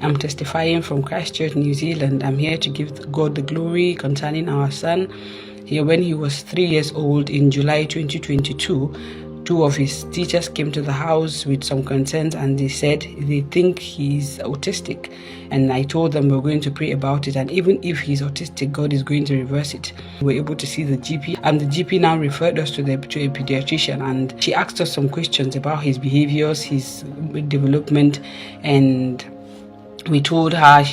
I'm testifying from Christchurch, New Zealand. I'm here to give God the glory concerning our son. When he was 3 years old in July 2022, two of his teachers came to the house with some concerns, and they said they think he's autistic. And I told them we're going to pray about it, and even if he's autistic, God is going to reverse it. We were able to see the GP, and the GP now referred us to a pediatrician, and she asked us some questions about his behaviors, his development, and we told her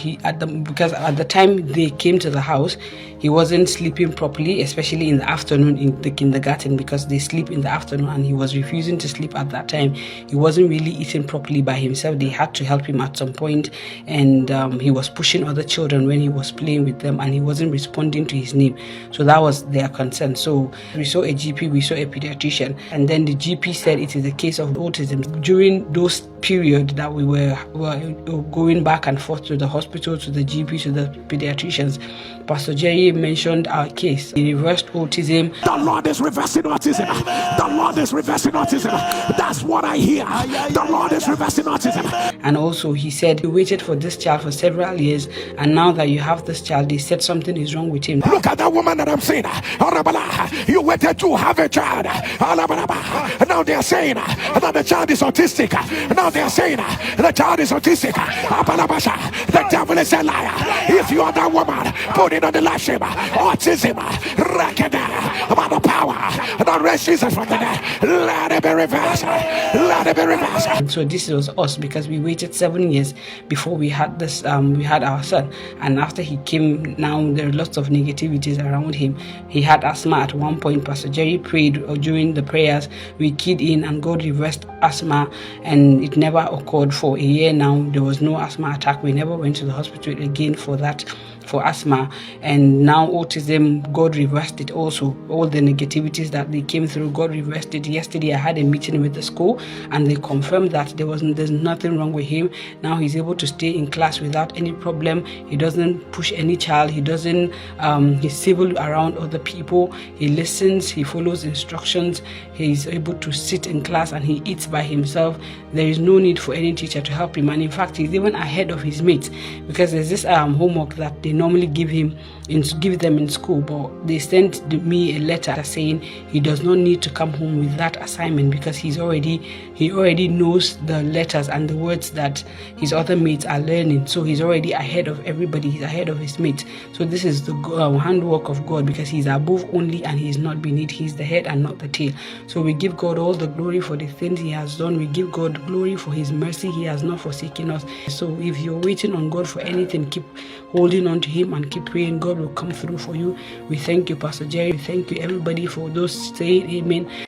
because at the time they came to the house, he wasn't sleeping properly, especially in the afternoon in the kindergarten, because they sleep in the afternoon, and he was refusing to sleep at that time. He wasn't really eating properly by himself. They had to help him at some point, and he was pushing other children when he was playing with them, and he wasn't responding to his name. So that was their concern. So we saw a GP, we saw a pediatrician, and then the GP said it is a case of autism. During those period that we were going back and forth to the hospital, to the GP, to the pediatricians, Pastor Jerry mentioned our case. He reversed autism. The Lord is reversing autism. The Lord is reversing autism. That's what I hear. The Lord is reversing autism. And also he said, you waited for this child for several years, and now that you have this child, they said something is wrong with him. Look at that woman that I'm saying. You waited to have a child. Now they are saying that the child is autistic. Now they are saying the child is autistic. The devil is a liar. If you are that woman, put it on the live stream. Autism, about the power that raised Jesus from the dead. Let it be reversed. Let it be reversed. So this was us, because we waited 7 years before we had this. We had our son, and after he came, now there are lots of negativities around him. He had asthma at one point. Pastor Jerry prayed during the prayers. We keyed in, and God reversed asthma, and it never occurred for a year now. There was no asthma attack. We never went to the hospital again for that, for asthma. And now autism, God reversed it also. All the negativities that they came through, God reversed it. Yesterday I had a meeting with the school, and they confirmed that there's nothing wrong with him. Now he's able to stay in class without any problem. He doesn't push any child. He doesn't he's civil around other people. He listens, he follows instructions. He's able to sit in class, and he eats by himself. There is no need for any teacher to help him, and in fact he's even ahead of his mates, because there's this homework that they normally give them in school, but they sent me a letter saying he does not need to come home with that assignment, because he already knows the letters and the words that his other mates are learning. So he's already ahead of everybody. He's ahead of his mates. So this is the handwork of God, because he's above only and he's not beneath. He's the head and not the tail. So we give God all the glory for the things he has done. We give God glory for his mercy. He has not forsaken us. So if you're waiting on God for anything, keep holding on to him and keep praying. God will come through for you. We thank you, Pastor Jerry. We thank you, everybody, for those saying amen.